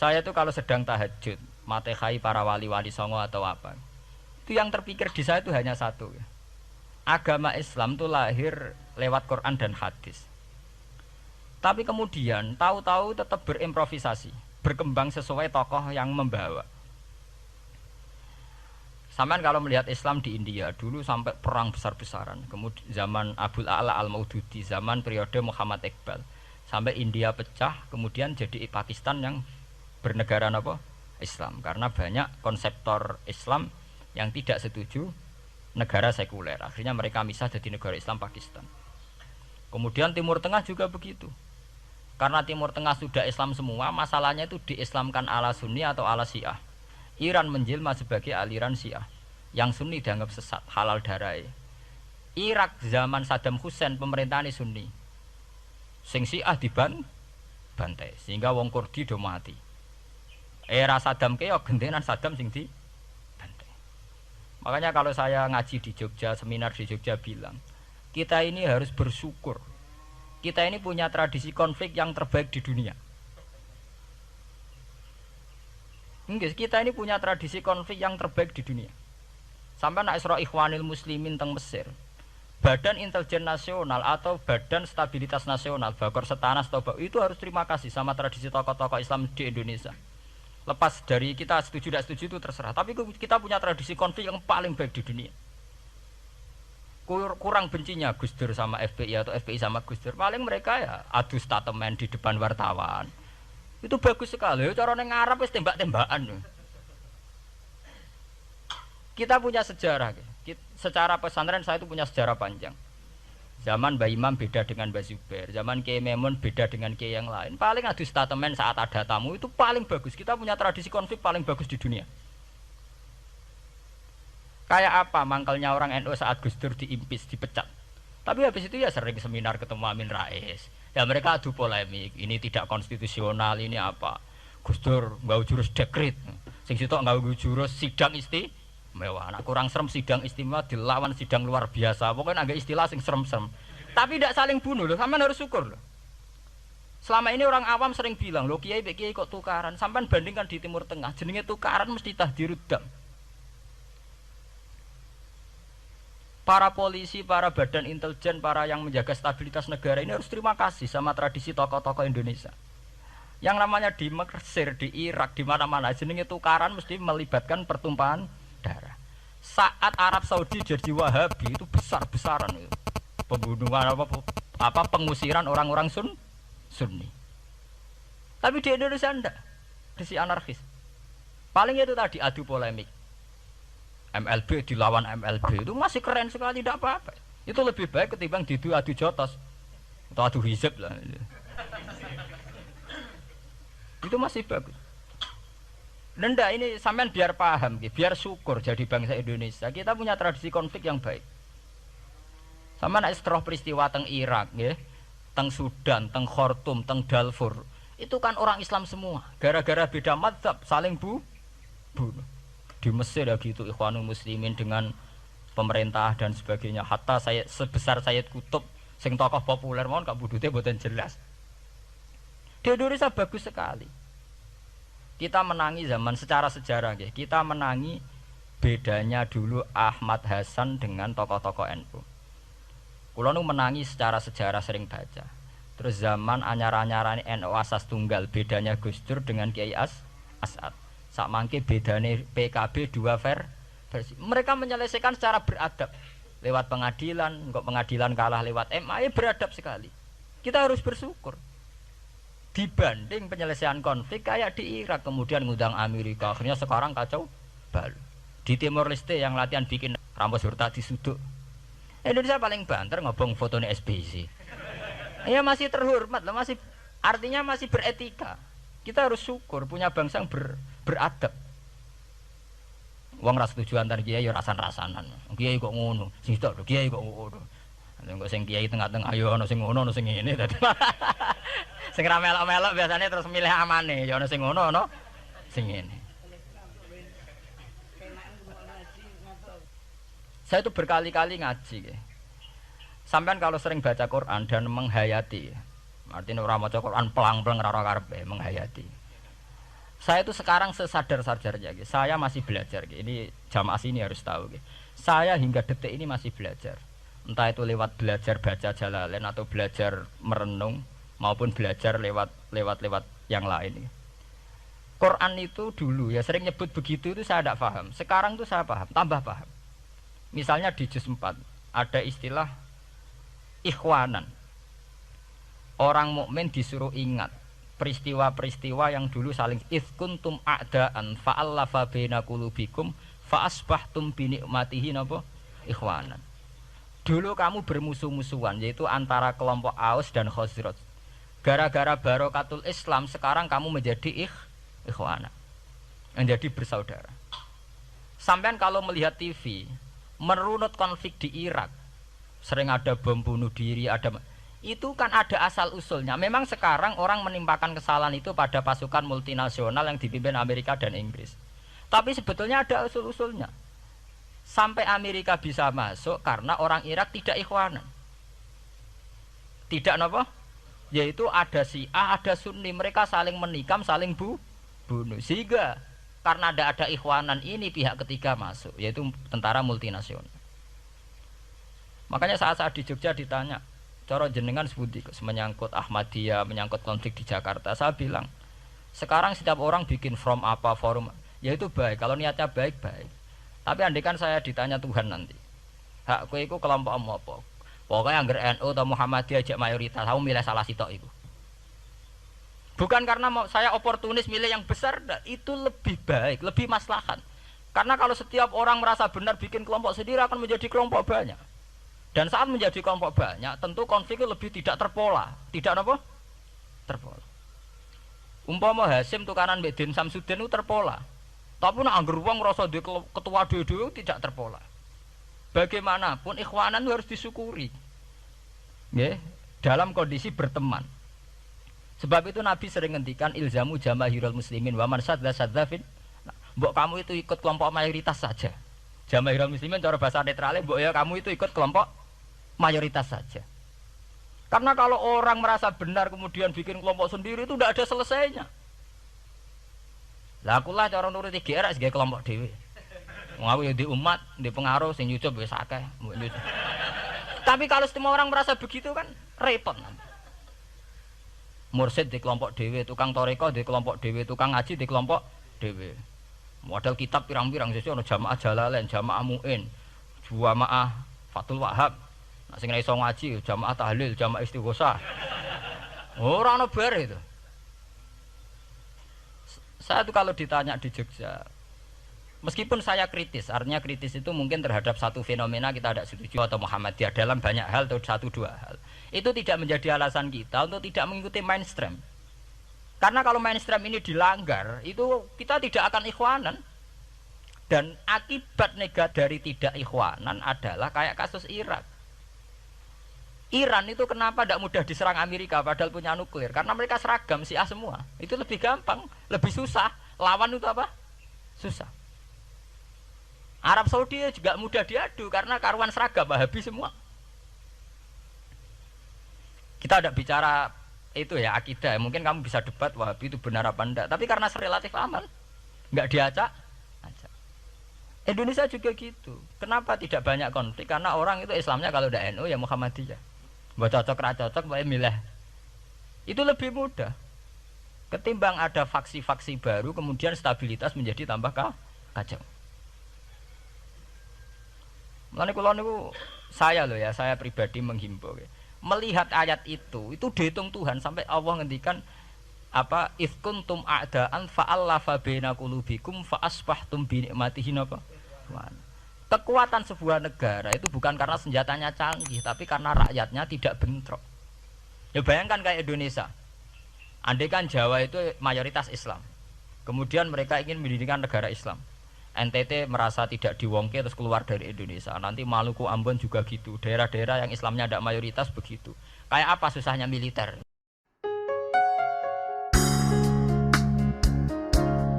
Saya tuh kalau sedang tahajud, Fatihai para wali-wali songo atau apa, itu yang terpikir di saya itu hanya satu. Agama Islam itu lahir lewat Quran dan hadis. Tapi kemudian tahu-tahu tetap berimprovisasi, berkembang sesuai tokoh yang membawa. Sampean kalau melihat Islam di India dulu sampai perang besar-besaran, kemudian zaman Abul A'la Al-Maududi, zaman periode Muhammad Iqbal, sampai India pecah, kemudian jadi Pakistan yang bernegara apa? Islam, karena banyak konseptor Islam yang tidak setuju negara sekuler. Akhirnya mereka misah jadi negara Islam Pakistan. Kemudian Timur Tengah juga begitu. Karena Timur Tengah sudah Islam semua, masalahnya itu diislamkan ala Sunni atau ala Syiah. Iran menjelma sebagai aliran Syiah. Yang Sunni dianggap sesat, halal darai. Irak zaman Saddam Hussein pemerintahan Sunni. Sing Syiah dibantai sehingga wong Kurdi do mati. Era Saddam keyo gentenan Saddam sing dibantai. Makanya kalau saya ngaji di Jogja, seminar di Jogja bilang, kita ini harus bersyukur. Kita ini punya tradisi konflik yang terbaik di dunia. Enggak, kita ini punya tradisi konflik yang terbaik di dunia. Sampai nak Isra Ikhwanil Muslimin teng Mesir, Badan Intelijen Nasional atau Badan Stabilitas Nasional, Bakor Setanas itu harus terima kasih sama tradisi tokoh-tokoh Islam di Indonesia. Lepas dari kita setuju tidak setuju itu terserah. Tapi kita punya tradisi konflik yang paling baik di dunia. Kurang bencinya Gus Dur sama FPI atau FPI sama Gus Dur. Paling mereka ya adu statement di depan wartawan. Itu bagus sekali. Cara neng Arab wis tembak-tembakan. Kita punya sejarah. Secara pesantren saya itu punya sejarah panjang. Zaman Mbah Imam beda dengan Mbah Zubair, zaman Kiai Memun beda dengan Kiai yang lain. Paling adu statement saat ada tamu itu paling bagus. Kita punya tradisi konflik paling bagus di dunia. Kayak apa mangkalnya orang NU saat Gus Dur diimpis, dipecat. Tapi habis itu ya sering seminar ketemu Amin Rais. Ya mereka adu polemik, ini tidak konstitusional, ini apa. Gus Dur nggawe jurus dekret. Sing sitok nggawe jurus sidang istimewa. Nak kurang serem sidang istimewa dilawan sidang luar biasa. Pokoknya agak istilah sing serem-serem. Tapi tidak saling bunuh loh, sampean harus syukur loh. Selama ini orang awam sering bilang, "Loh kiai kok tukaran?" Sampean bandingkan di Timur Tengah, jenenge tukaran mesti tahdirudam. Para polisi, para badan intelijen, para yang menjaga stabilitas negara ini harus terima kasih sama tradisi tokoh-tokoh Indonesia. Yang namanya di Mesir, di Irak, di mana-mana jenenge tukaran mesti melibatkan pertumpahan darah. Saat Arab Saudi jadi Wahabi itu besar-besaran itu. Pembunuhan apa pengusiran orang-orang Sunni. Tapi di Indonesia enggak. Tradisi anarkis. Paling itu tadi adu polemik. MLB dilawan MLB itu masih keren sekali, tidak apa-apa. Itu lebih baik ketimbang adu jotos atau adu hizib lah. Itu masih bagus. Nenda ini sampean biar paham, biar syukur jadi bangsa Indonesia. Kita punya tradisi konflik yang baik. Sama nak setelah peristiwa teng Irak, teng Sudan, teng Khartoum, teng Darfur, itu kan orang Islam semua. Gara-gara beda mazhab saling bunuh. Di Mesir ya gitu Ikhwanul Muslimin dengan pemerintah dan sebagainya. Hatta saya sebesar Sayyid Qutb sing tokoh populer mohon gak budute mboten jelas. Di Indonesia bagus sekali. Kita menangi zaman secara sejarah ya. Kita menangi bedanya dulu Ahmad Hasan dengan tokoh-tokoh NU. Kula nu menangi secara sejarah sering baca. Terus zaman anyar-anyarane NU asas tunggal bedanya Gus Dur dengan Kiai As'ad. Sak mangke bedane PKB dua versi. Mereka menyelesaikan secara beradab. Lewat pengadilan, kok pengadilan kalah lewat MA, beradab sekali. Kita harus bersyukur. Dibanding penyelesaian konflik kayak di Irak, kemudian ngundang Amerika, akhirnya sekarang kacau balau. Di Timor Leste yang latihan bikin rambut serta disuduk. Indonesia paling banter ngobong fotonya SBC. Ya masih terhormat lah, masih artinya masih beretika. Kita harus syukur punya bangsa yang beradab. Wong ras tujuan antar kiai ya rasan-rasanan. Kiai kok ngono, sing tok kiai kok ngono. Engko sing kiai tengah-tengah ayo ana sing ngono ana sing ngene dadi. Sing ra melok-melok biasanya terus milih amane, ya ana sing ngono ana sing ngene. Saya itu berkali-kali ngaji. Sampean kalau sering baca Quran dan menghayati, artinya ora maca Quran pelang-pelang ora karepe menghayati. Saya itu sekarang sesadar-sadarnya, saya masih belajar. Ini jamaah sini harus tahu. Saya hingga detik ini masih belajar. Entah itu lewat belajar baca Jalalain atau belajar merenung maupun belajar lewat yang lain. Quran itu dulu ya sering nyebut begitu itu saya tidak paham. Sekarang itu saya paham, tambah paham. Misalnya di juz 4 ada istilah ikhwanan. Orang mukmin disuruh ingat peristiwa-peristiwa yang dulu saling kuntum a'daan fa'allafa baina qulubikum fa'asbahtum bi ni'matihi napa ikhwanan. Dulu kamu bermusuh-musuhan yaitu antara kelompok Aus dan Khazraj. Gara-gara barokatul Islam sekarang kamu menjadi ikhwanan. Menjadi bersaudara. Sampean kalau melihat TV merunut konflik di Irak, sering ada bom bunuh diri, itu kan ada asal usulnya. Memang sekarang orang menimpakan kesalahan itu pada pasukan multinasional yang dipimpin Amerika dan Inggris. Tapi sebetulnya ada usul-usulnya. Sampai Amerika bisa masuk karena orang Irak tidak ikhwanan. Tidak apa? Yaitu ada Syiah, ada Sunni, mereka saling menikam, saling bunuh. Sehingga karena ada ikhwanan ini pihak ketiga masuk, yaitu tentara multinasional. Makanya saat di Jogja ditanya, cara jenengan sebuti menyangkut Ahmadiyah, menyangkut konflik di Jakarta, saya bilang sekarang setiap orang bikin from apa forum, yaitu baik kalau niatnya baik. Tapi andaikan saya ditanya Tuhan nanti, hak kowe iku kelompok apa? Pokoknya angger NU atau Muhammadiyah aja mayoritas, aku milih salah sitok itu. Bukan karena saya oportunis milih yang besar, itu lebih baik, lebih maslahat. Karena kalau setiap orang merasa benar bikin kelompok sendiri akan menjadi kelompok banyak. Dan saat menjadi kelompok banyak, tentu konflik lebih tidak terpola. Tidak apa? Terpola. Umpama Hasim tukaran mbek Den Samsudin itu terpola. Tapi nek angger wong ngrasa duwe ketua dhewe tidak terpola. Bagaimanapun ikhwanan harus disyukuri. Nggih, dalam kondisi berteman. Sebab itu Nabi sering ngendikan ilzamu jamaahirul muslimin wa man sadza-sadzafin. Mbok kamu itu ikut kelompok mayoritas saja. Jamaahirul muslimin cara bahasa netralnya mbok ya kamu itu ikut kelompok mayoritas saja. Karena kalau orang merasa benar kemudian bikin kelompok sendiri itu tidak ada selesainya. Lah akulah cara nuruti GR sebagai kelompok dhewe. Wong aku ya di umat, di pengaruh sing nyucup wis akeh. Tapi kalau semua orang merasa begitu kan repot nanti. Mursid di kelompok dhewe, tukang toreko di kelompok dhewe, tukang ngaji di kelompok dhewe. Model kitab pirang-pirang sesuk ana jamaah Jalalain, jamaah Muin, jamaah Fathul Wahhab. Nek sing iso ngaji jamaah tahlil, jamaah istighosah. Ora ana bar itu. Saya tuh kalau ditanya di Jogja, meskipun saya kritis, artinya kritis itu mungkin terhadap satu fenomena kita tidak setuju atau Muhammadiyah dalam banyak hal atau satu dua hal. Itu tidak menjadi alasan kita untuk tidak mengikuti mainstream. Karena kalau mainstream ini dilanggar, itu kita tidak akan ikhwanan. Dan akibat negatif dari tidak ikhwanan adalah kayak kasus Irak. Iran itu kenapa tidak mudah diserang Amerika padahal punya nuklir? Karena mereka seragam Syiah semua. Itu lebih gampang, lebih susah. Lawan itu apa? Susah. Arab Saudi juga mudah diadu karena karuan seragam Wahabi semua. Kita tidak bicara itu ya akidah. Mungkin kamu bisa debat Wahabi itu benar apa enggak. Tapi karena relatif aman, nggak diacak. Indonesia juga gitu. Kenapa tidak banyak konflik? Karena orang itu Islamnya kalau udah NU ya Muhammadiyah. Buat cocok ra cocok, boleh milih. Itu lebih mudah. Ketimbang ada faksi-faksi baru, kemudian stabilitas menjadi tambah kacau. Mulane kula niku saya loh ya, saya pribadi menghimbau. Melihat ayat itu dihitung Tuhan sampai Allah ngendikan apa kuntum a'daan fa'allafa baina qulubikum fa asbahtum bi ni'matihi napa. Kekuatan sebuah negara itu bukan karena senjatanya canggih, tapi karena rakyatnya tidak bentrok. Ya bayangkan kayak Indonesia. Andai kan Jawa itu mayoritas Islam. Kemudian mereka ingin mendirikan negara Islam. NTT merasa tidak diwongke terus keluar dari Indonesia. Nanti Maluku Ambon juga gitu. Daerah-daerah yang Islamnya tidak mayoritas begitu. Kayak apa susahnya militer?